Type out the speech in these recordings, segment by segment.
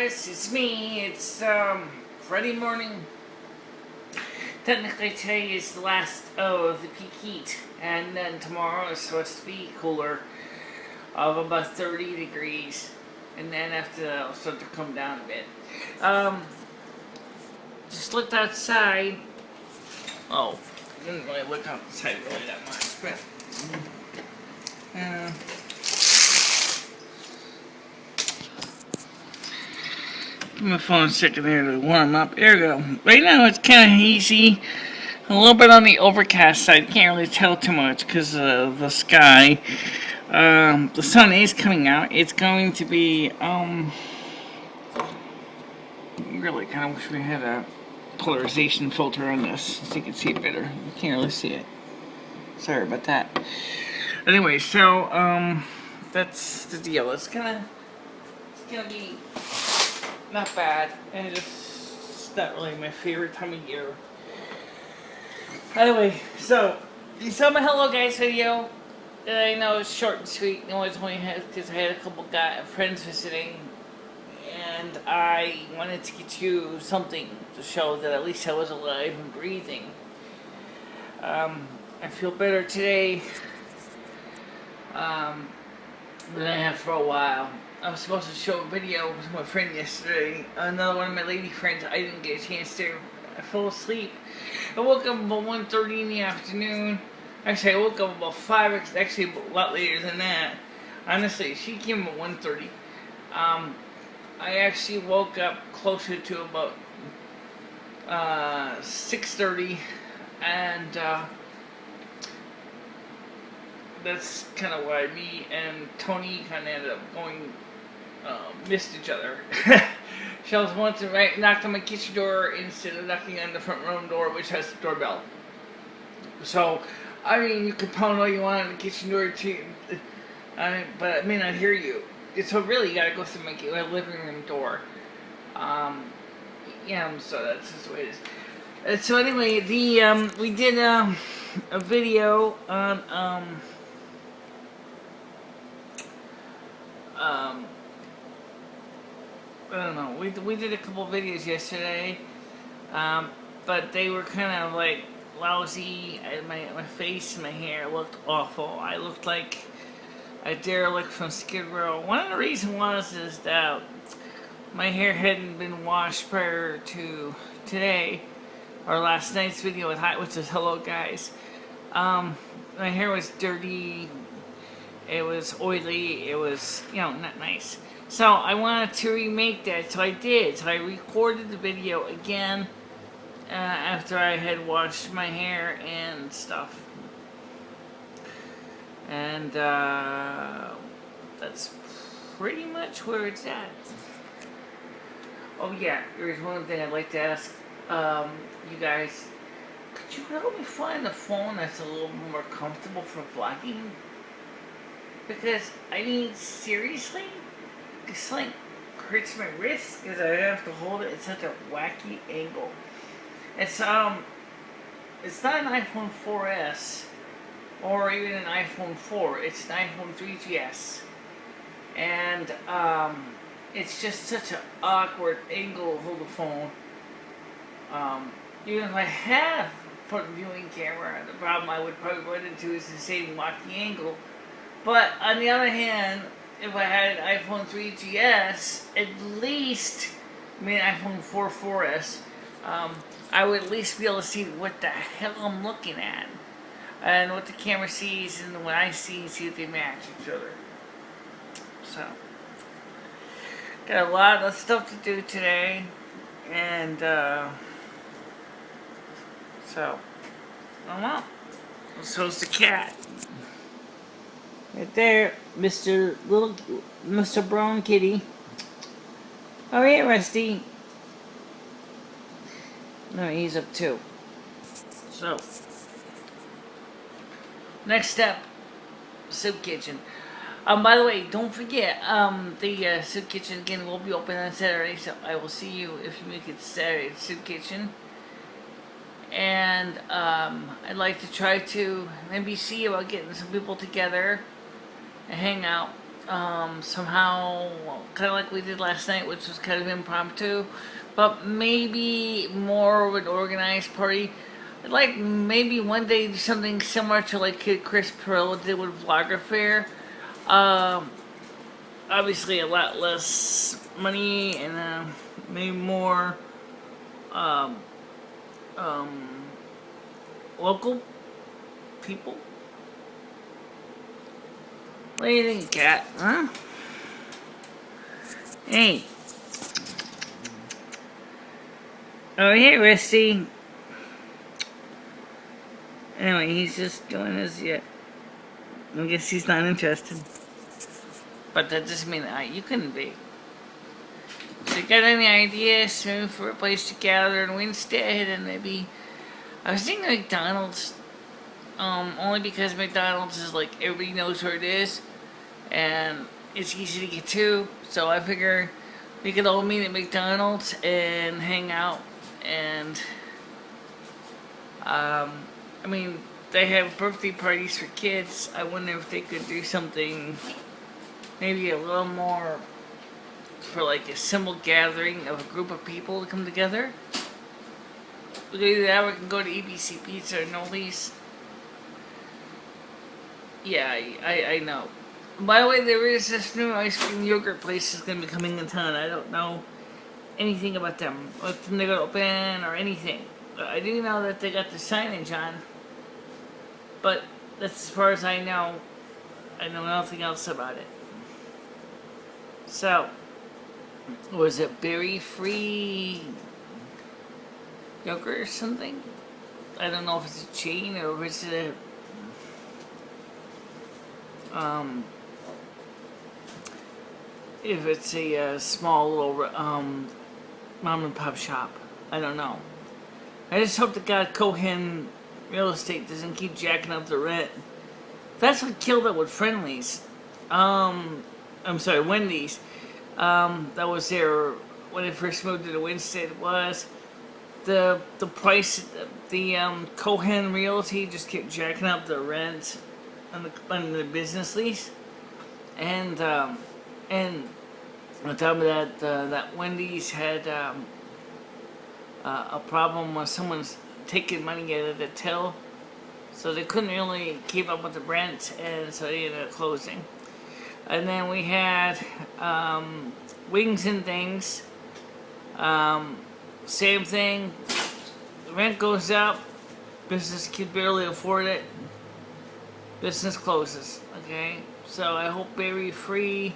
U.S. It's me. It's Friday morning. Technically, today is the last of the peak heat, and then tomorrow is supposed to be cooler, of about 30 degrees, and then after that, it'll start to come down a bit. Just looked outside. Oh, I didn't really look outside really that much, but. My phone's sticking there to warm up. There we go. Right now it's kind of hazy. A little bit on the overcast side. Can't really tell too much because of the sky. The sun is coming out. It's going to be, really kind of wish we had a polarization filter on this so you can see it better. You can't really see it. Sorry about that. Anyway, so, that's the deal. It's gonna be not bad, and it's not really my favorite time of year. Anyway, so you saw my Hello Guys video. I know it's short and sweet. I only had because I had a couple friends visiting, and I wanted to get you something to show that at least I was alive and breathing. I feel better today than I have for a while. I was supposed to show a video with my friend yesterday. Another one of my lady friends. I didn't get a chance to. I fell asleep. I woke up about 1:30 in the afternoon. Actually, I woke up about 5. Actually, a lot later than that. Honestly, she came at 1:30. I actually woke up closer to about 6:30, and that's kind of why me and Tony kind of ended up going. Missed each other. She was wanting to knock on my kitchen door instead of knocking on the front room door, which has the doorbell. So, I mean, you can pound all you want on the kitchen door too, but I may not hear you. So really, you gotta go through my living room door. Yeah, so that's just the way it is. So anyway, we did a video on I don't know. We did a couple videos yesterday, but they were kind of like lousy. My face and my hair looked awful. I looked like a derelict from Skid Row. One of the reasons is that my hair hadn't been washed prior to today, or last night's video which is Hello Guys. My hair was dirty. It was oily. It was, not nice. So I wanted to remake that, so I did. So I recorded the video again after I had washed my hair and stuff. And that's pretty much where it's at. Oh yeah, there's one thing I'd like to ask you guys. Could you help me find a phone that's a little more comfortable for vlogging? Because, I mean, seriously? It's like hurts my wrist because I have to hold it at such a wacky angle. It's not an iPhone 4S or even an iPhone 4. It's an iPhone 3GS, and it's just such an awkward angle to hold the phone. Even if I had a front viewing camera, the problem I would probably run into is the same wacky angle. But on the other hand, if I had an iPhone 3GS, at least, iPhone 4S, I would at least be able to see what the hell I'm looking at. And what the camera sees and what I see if they match each other. So, got a lot of stuff to do today. And, so, I'm out. So's the cat. Right there, Mr. Brown Kitty. Oh yeah, Rusty. No, he's up too. So, next step, soup kitchen. By the way, don't forget, the soup kitchen again will be open on Saturday, so I will see you if you make it Saturday at soup kitchen. And I'd like to try to maybe see about getting some people together and hang out. somehow, kind of like we did last night, which was kind of impromptu, but maybe more of an organized party. I'd like maybe one day do something similar to like Chris Perillo did with Vlogger Fair. Um, Obviously, a lot less money and maybe more um, um, local people. What do you think, Cat? Huh? Hey. Oh, hey, Risty. Anyway, he's just doing his, yeah. I guess he's not interested. But that doesn't mean that you couldn't be. So you got any ideas maybe for a place to gather in Winstead and maybe... I was thinking McDonald's. Only because McDonald's is like, everybody knows where it is. And it's easy to get to. So I figure we could all meet at McDonald's and hang out. And, I mean, they have birthday parties for kids. I wonder if they could do something maybe a little more for like a simple gathering of a group of people to come together. We can do that, we can go to EBC Pizza or Noli's. Yeah, I know. By the way, there is this new ice cream yogurt place that's going to be coming in town. I don't know anything about them, what they're going to open or anything. But I do know that they got the signage on. But that's as far as I know. I know nothing else about it. So, was it berry-free yogurt or something? I don't know if it's a chain or if it's a if it's a small little mom and pop shop. I don't know. I just hope that God Cohen Real Estate doesn't keep jacking up the rent. That's what killed it with Friendly's. I'm sorry, Wendy's. That was there when it first moved to the Winstead. Was the price, the Cohen Realty just kept jacking up the rent on the business lease, and on top of that, that Wendy's had a problem with someone's taking money out of the till, so they couldn't really keep up with the rent, and so they ended up closing. And then we had Wings and Things. Same thing. The rent goes up. Business can barely afford it. Business closes. Okay? So I hope Berry Free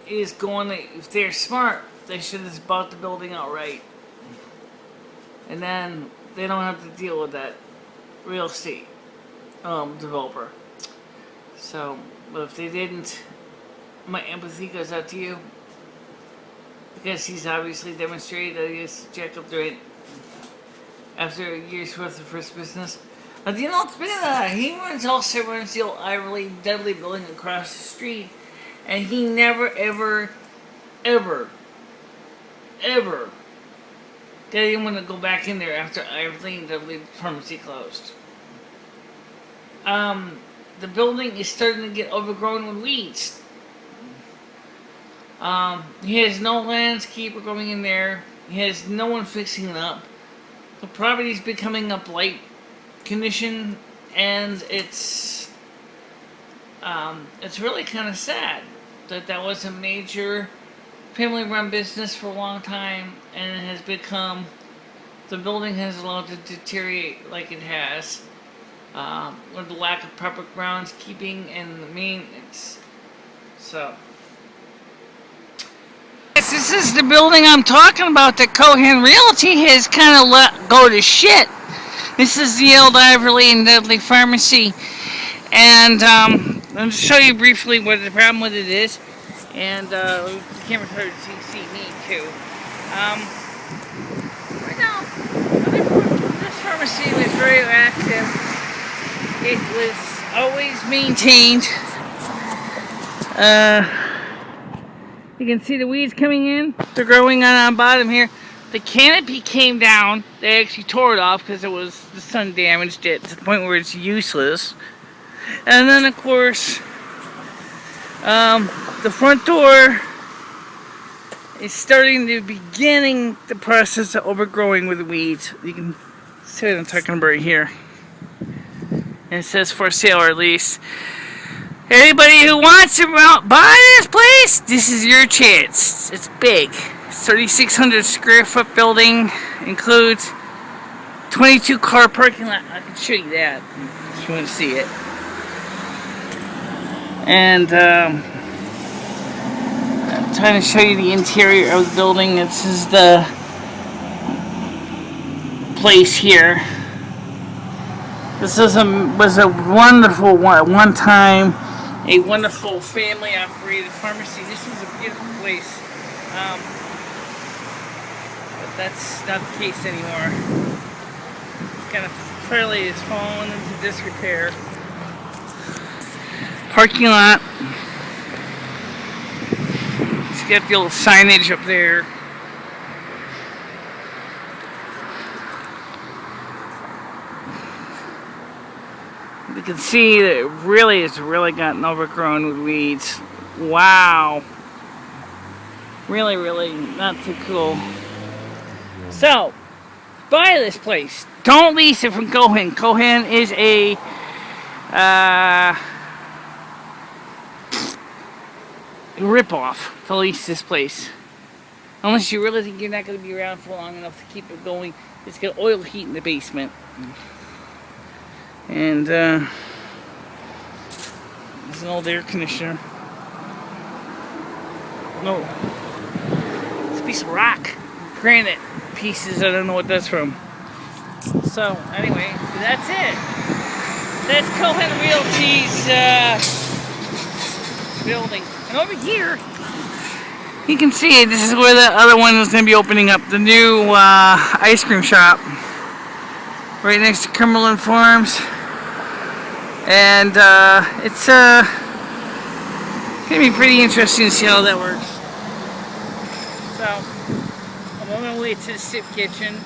is going to... If they're smart, they should have bought the building outright. And then they don't have to deal with that real estate developer. So... But if they didn't, my empathy goes out to you. Because he's obviously demonstrated that he has to jack up the rate after a year's worth of first business. But you know, speaking of that, he also runs the old Iverly and Dudley building across the street. And he never, ever, ever, ever got anyone to go back in there after Iverly and Dudley Pharamacy closed. The building is starting to get overgrown with weeds. He has no landscaper going in there. He has no one fixing it up. The property is becoming a blight condition, and it's really kind of sad that was a major family-run business for a long time, and it has become, the building has allowed to deteriorate like it has. With the lack of proper groundskeeping and the maintenance. So, this is the building I'm talking about that Cohen Realty has kind of let go to shit. This is the old Iverly and Dudley Pharamacy. And I'll just show you briefly what the problem with it is. And the camera's hard to see me too. Right now, this pharmacy was very active. It was always maintained. You can see the weeds coming in. They're growing on the bottom here. The canopy came down. They actually tore it off because the sun damaged it to the point where it's useless. And then, of course, The front door is starting to beginning the process of overgrowing with weeds. You can see what I'm talking about right here. And it says for sale or lease. Anybody who wants to buy this place, this is your chance. It's big. 3,600 square foot building, includes 22 car parking lot. I can show you that if you want to see it. And I'm trying to show you the interior of the building. This is the place here. This was a wonderful one time, a wonderful family operated pharmacy. This was a beautiful place. But that's not the case anymore. It's kind of fairly has fallen into disrepair. Parking lot. It's got the little signage up there. You can see that it's really gotten overgrown with weeds. Wow. Really not too cool. So, buy this place. Don't lease it from Cohen. Cohen is a rip-off to lease this place. Unless you really think you're not going to be around for long enough to keep it going. It's got oil heat in the basement. And there's an old air conditioner. No. It's a piece of rock. Granite pieces. I don't know what that's from. So, anyway, that's it. That's Cohen Realty's building. And over here, you can see this is where the other one is going to be opening up. The new ice cream shop. Right next to Cumberland Farms. And it's going to be pretty interesting to see how that works. So, I'm on my way to the soup kitchen.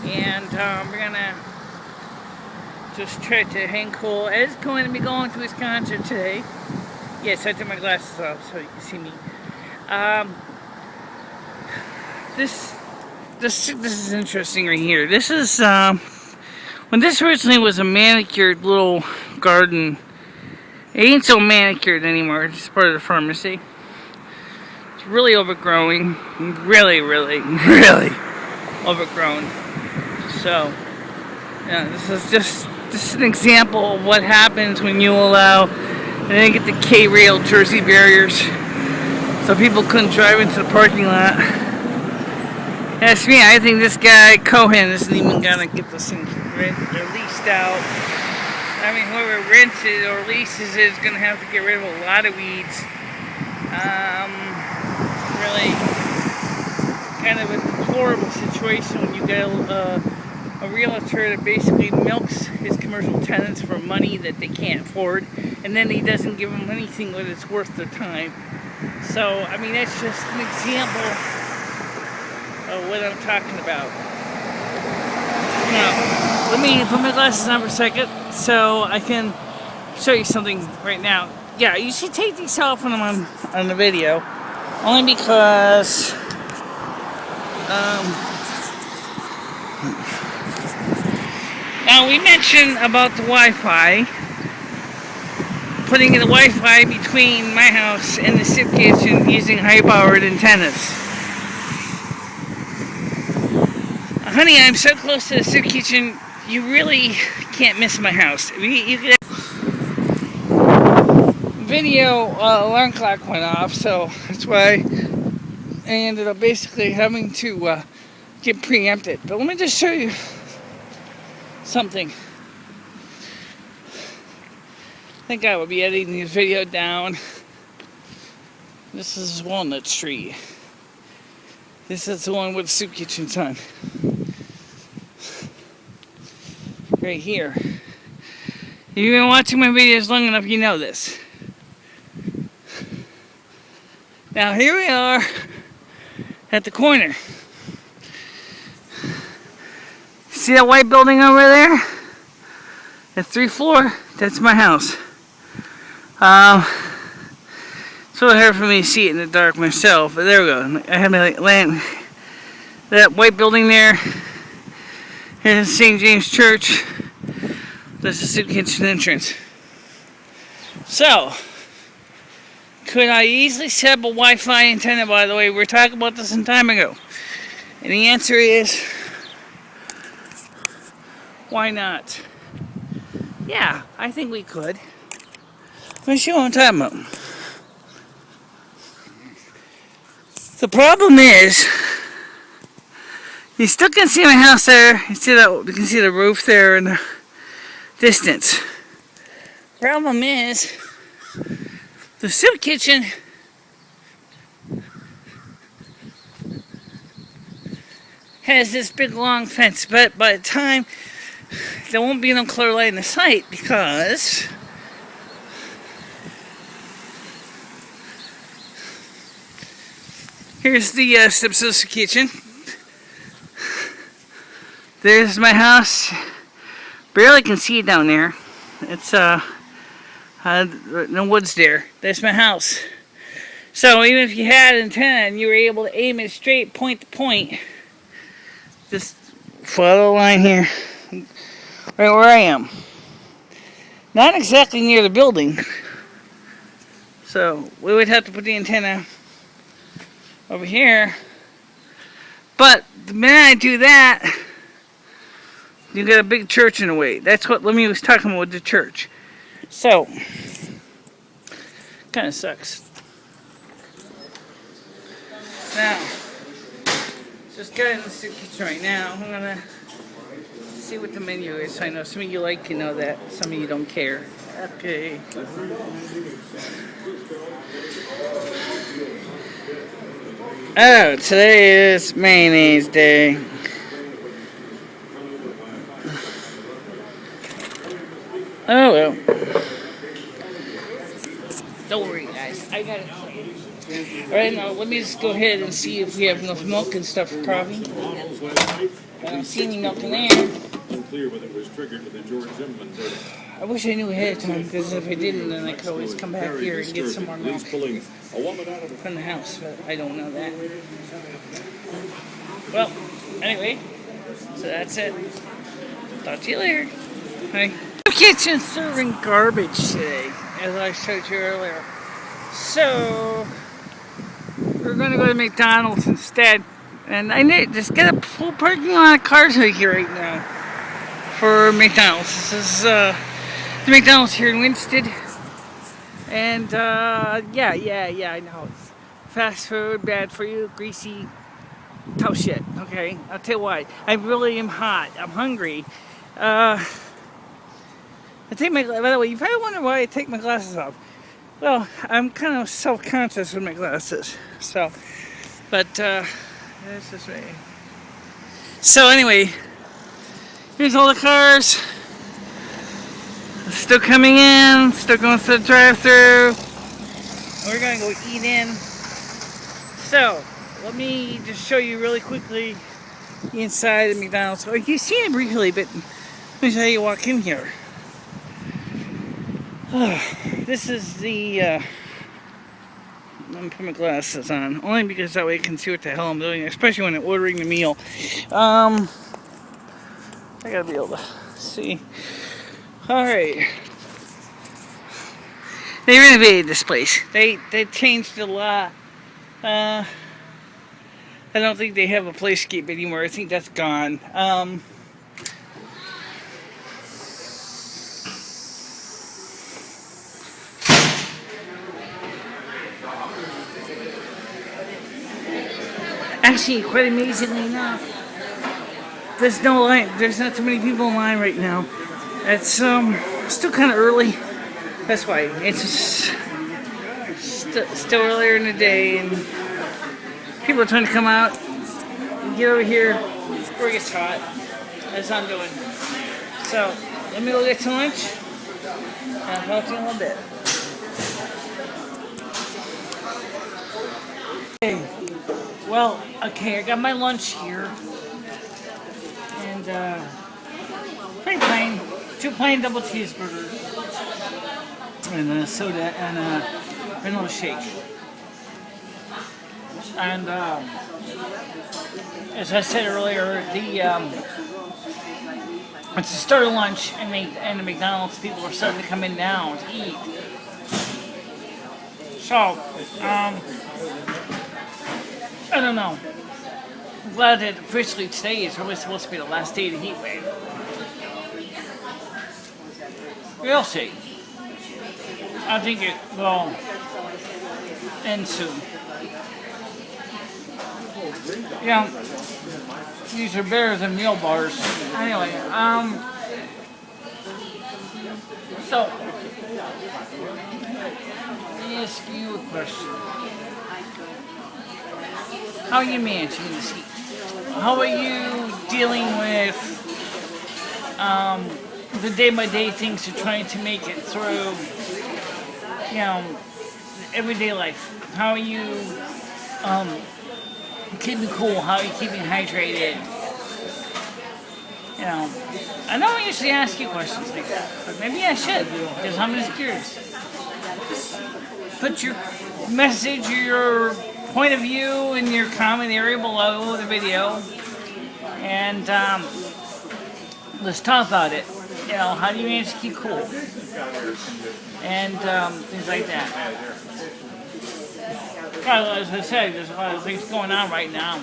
And we're going to just try to hang cool. Ed's going to be going to his concert today. Yes, I took my glasses off so you can see me. This is interesting right here. This is when this originally was a manicured little garden. It ain't so manicured anymore. It's part of the pharmacy. It's really overgrowing. Really overgrown. So, yeah, this is an example of what happens when you allow. And then get the K-rail Jersey barriers, so people couldn't drive into the parking lot. That's me. I think this guy Cohen isn't even gonna get this thing rented or leased out. I mean, whoever rents it or leases it is gonna have to get rid of a lot of weeds. Really, kind of a deplorable situation when you get a realtor that basically milks his commercial tenants for money that they can't afford, and then he doesn't give them anything that it's worth their time. So, I mean, that's just an example of what I'm talking about. Now, let me put my glasses on for a second so I can show you something right now. Yeah, you should take these off when I'm on the video, only because now we mentioned about the Wi-Fi, putting in the Wi-Fi between my house and the soup kitchen using high-powered antennas. Honey, I'm so close to the soup kitchen, you really can't miss my house. Video alarm clock went off, so that's why I ended up basically having to get preempted. But let me just show you something. I think I will be editing this video down. This is Walnut Street. This is the one with the soup kitchen's on. Right here. If you've been watching my videos long enough, you know this. Now here we are at the corner. See that white building over there? That's 3rd floor. That's my house. It's a little hard for me to see it in the dark myself, but there we go. I have my lamp. That white building there is St. James Church. That's the soup kitchen entrance. So, could I easily set up a Wi-Fi antenna, by the way? We were talking about this some time ago. And the answer is, why not? Yeah, I think we could. Let's see what I'm talking about. The problem is, you still can see my house there. You can see the roof there in the distance. Problem is, the soup kitchen has this big long fence, but by the time there won't be no clear light in the sight because here's the steps of the kitchen. There's my house. Barely can see it down there. It's no woods there. That's my house. So even if you had an antenna and you were able to aim it straight point to point, just follow the line here, right where I am. Not exactly near the building. So we would have to put the antenna over here. But the minute I do that, you got a big church in the way. That's what Lemmy was talking about with the church. So, kind of sucks. Now, just got in the soup kitchen right now. I'm gonna see what the menu is. I know some of you like to know that, some of you don't care. Okay. Oh, today is mayonnaise day. Oh well. Don't worry, guys. I got it. Alright, now let me just go ahead and see if we have enough milk and stuff for coffee. I don't see any milk in there. I wish I knew ahead of time, because if I didn't, then I could always come back here and get some more milk from the house, but I don't know that. Well, anyway, so that's it. Talk to you later. Bye. The kitchen serving garbage today, as I showed you earlier. So, we're going to go to McDonald's instead. And I need just get a full parking lot of cars right here right now for McDonald's. This is the McDonald's here in Winsted. And yeah, I know. Fast food, bad for you, greasy, tough shit. Okay, I'll tell you why. I really am hot. I'm hungry. I take my, by the way, you probably wonder why I take my glasses off. Well, I'm kind of self-conscious with my glasses. So, but this is me. So anyway, here's all the cars. Still coming in, still going through the drive-thru. We're gonna go eat in. So, let me just show you really quickly the inside of McDonald's. Oh, you've seen it briefly, but let me show you walk in here. This is the, let me put my glasses on, only because that way I can see what the hell I'm doing, especially when I'm ordering the meal. I gotta be able to see. Alright. They renovated this place. They changed a lot. I don't think they have a playscape anymore. I think that's gone. Actually, quite amazingly enough, there's no line. There's not too many people in line right now. It's still kind of early. That's why it's still earlier in the day, and people are trying to come out and get over here before it gets hot. That's what I'm doing. So let me go get some lunch, and I'll talk to you in a little bit. Okay. Well, okay, I got my lunch here, and pretty plain, 2 plain double cheeseburgers, and a soda, and a vanilla shake. And as I said earlier, it's the start of lunch, and the McDonald's people are starting to come in now to eat. So, I don't know. I'm glad that officially today is really supposed to be the last day of the heat wave. We'll see. I think it will end soon. Yeah, these are better than meal bars. Anyway, so let me ask you a question. How are you managing this heat? How are you dealing with the day-by-day things you're trying to make it through, everyday life? How are you keeping cool? How are you keeping hydrated? I don't usually ask you questions like that, but maybe I should, because I'm just curious. Just put your message or your point of view in your comment area below the video, and let's talk about it. How do you manage to keep cool? And things like that. Well, as I said, there's a lot of things going on right now.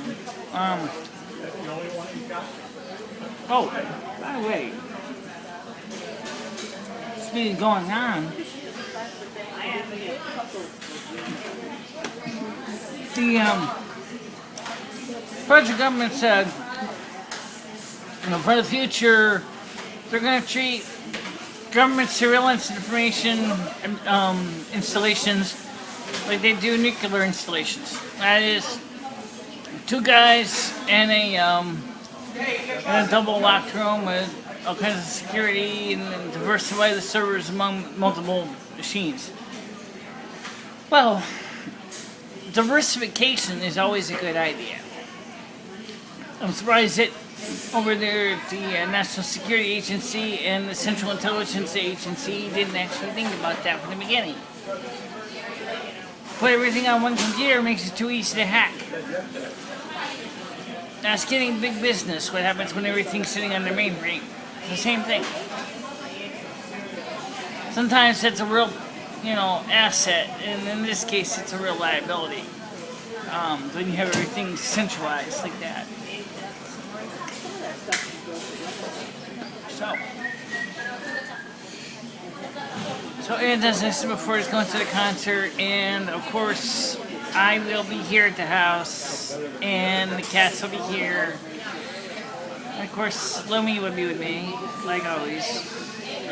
Oh, by the way, speaking of going on, the federal government said, for the future, they're going to treat government surveillance information installations like they do nuclear installations. That is, two guys in a double locked room with all kinds of security and diversify the servers among multiple machines. Well, diversification is always a good idea. I'm surprised that over there at the National Security Agency and the Central Intelligence Agency didn't actually think about that from the beginning. Put everything on one computer makes it too easy to hack. That's getting big business. What happens when everything's sitting on their mainframe? It's the same thing. Sometimes it's a real, asset, and in this case, it's a real liability. When you have everything centralized like that. So and as I said before, he's going to the concert, and of course, I will be here at the house, and the cats will be here. And of course, Lomi will be with me, like always.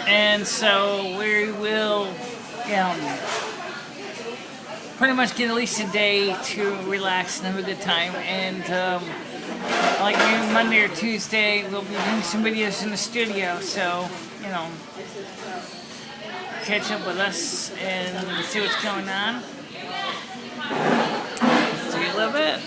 And so we will, pretty much get at least a day to relax and have a good time. And like maybe Monday or Tuesday, we'll be doing some videos in the studio. So, catch up with us and see what's going on. See you a little bit.